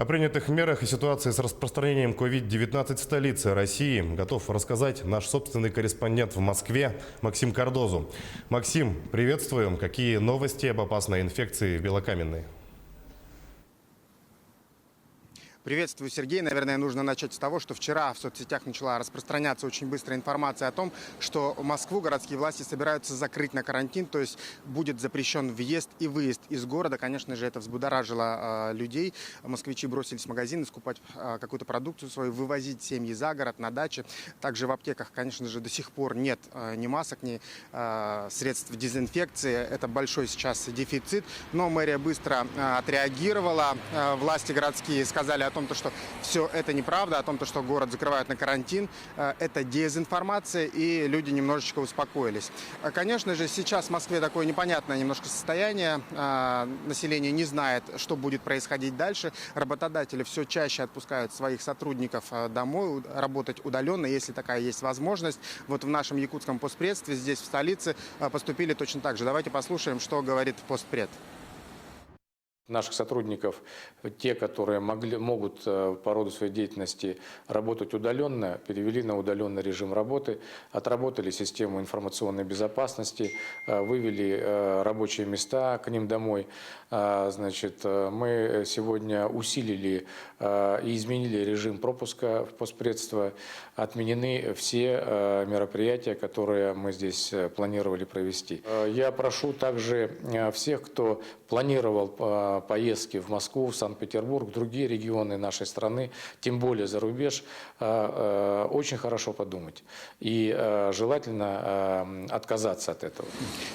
О принятых мерах и ситуации с распространением COVID-19 в столице России готов рассказать наш собственный корреспондент в Москве Максим Кардозу. Максим, приветствуем. Какие новости об опасной инфекции в Белокаменной? Приветствую, Сергей. Наверное, нужно начать с того, что вчера в соцсетях начала распространяться очень быстрая информация о том, что Москву городские власти собираются закрыть на карантин, то есть будет запрещен въезд и выезд из города. Конечно же, это взбудоражило людей. Москвичи бросились в магазины скупать какую-то продукцию свою, вывозить семьи за город, на даче. Также в аптеках, конечно же, до сих пор нет ни масок, ни средств дезинфекции. Это большой сейчас дефицит. Но мэрия быстро отреагировала. Власти городские сказали о том, что все это неправда, о том, что город закрывают на карантин. Это дезинформация, и люди немножечко успокоились. Конечно же, сейчас в Москве такое непонятное немножко состояние. Население не знает, что будет происходить дальше. Работодатели все чаще отпускают своих сотрудников домой, работать удаленно, если такая есть возможность. Вот в нашем якутском постпредстве здесь, в столице, поступили точно так же. Давайте послушаем, что говорит постпред. Наших сотрудников, те, которые могут по роду своей деятельности работать удаленно, перевели на удаленный режим работы, отработали систему информационной безопасности, вывели рабочие места к ним домой. Значит, мы сегодня усилили и изменили режим пропуска в постпредство. Отменены все мероприятия, которые мы здесь планировали провести. Я прошу также всех, кто планировал поездки в Москву, в Санкт-Петербург, в другие регионы нашей страны, тем более за рубеж, очень хорошо подумать и желательно отказаться от этого.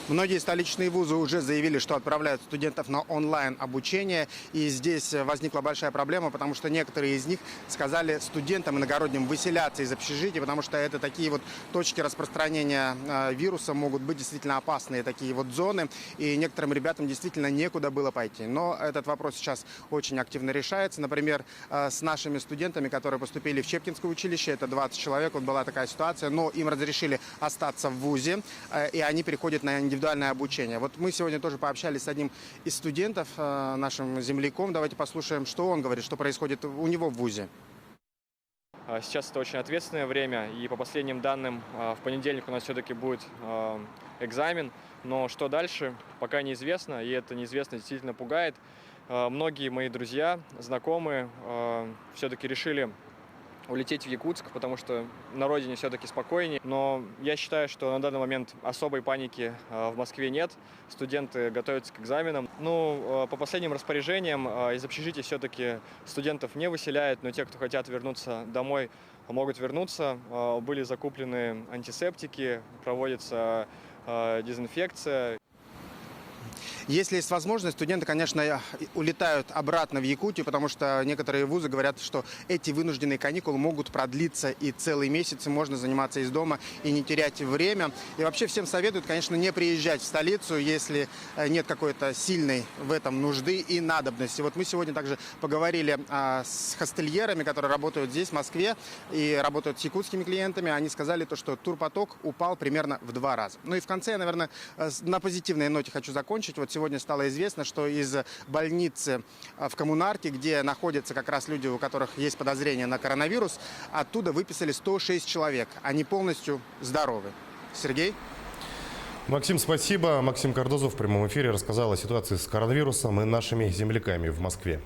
Многие столичные вузы уже заявили, что отправляют студентов на онлайн-обучение, и здесь возникла большая проблема, потому что некоторые из них сказали студентам иногородним выселяться из общежитий, потому что это такие вот точки распространения вируса, могут быть действительно опасные такие вот зоны, и некоторым ребятам действительно некуда было пойти. Но этот вопрос сейчас очень активно решается. Например, с нашими студентами, которые поступили в Чепкинское училище, это 20 человек, вот была такая ситуация, но им разрешили остаться в вузе, и они переходят на индивидуальное обучение. Вот мы сегодня тоже пообщались с одним из студентов, нашим земляком. Давайте послушаем, что он говорит, что происходит у него в вузе. Сейчас это очень ответственное время, и по последним данным, в понедельник у нас все-таки будет экзамен, но что дальше, пока неизвестно, и эта неизвестность действительно пугает. Многие мои друзья, знакомые все-таки решили улететь в Якутск, потому что на родине все-таки спокойнее. Но я считаю, что на данный момент особой паники в Москве нет. Студенты готовятся к экзаменам. Ну, по последним распоряжениям из общежития все-таки студентов не выселяют, но те, кто хотят вернуться домой, могут вернуться. Были закуплены антисептики, проводится дезинфекция. Если есть возможность, студенты, конечно, улетают обратно в Якутию, потому что некоторые вузы говорят, что эти вынужденные каникулы могут продлиться и целый месяц, и можно заниматься из дома и не терять время. И вообще всем советуют, конечно, не приезжать в столицу, если нет какой-то сильной в этом нужды и надобности. Вот мы сегодня также поговорили с хостельерами, которые работают здесь, в Москве, и работают с якутскими клиентами. Они сказали, что турпоток упал примерно в 2 раза. Ну и в конце, наверное, на позитивной ноте хочу закончить. Вот сегодня стало известно, что из больницы в Коммунарке, где находятся как раз люди, у которых есть подозрение на коронавирус, оттуда выписали 106 человек. Они полностью здоровы. Сергей? Максим, спасибо. Максим Кардозов в прямом эфире рассказал о ситуации с коронавирусом и нашими земляками в Москве.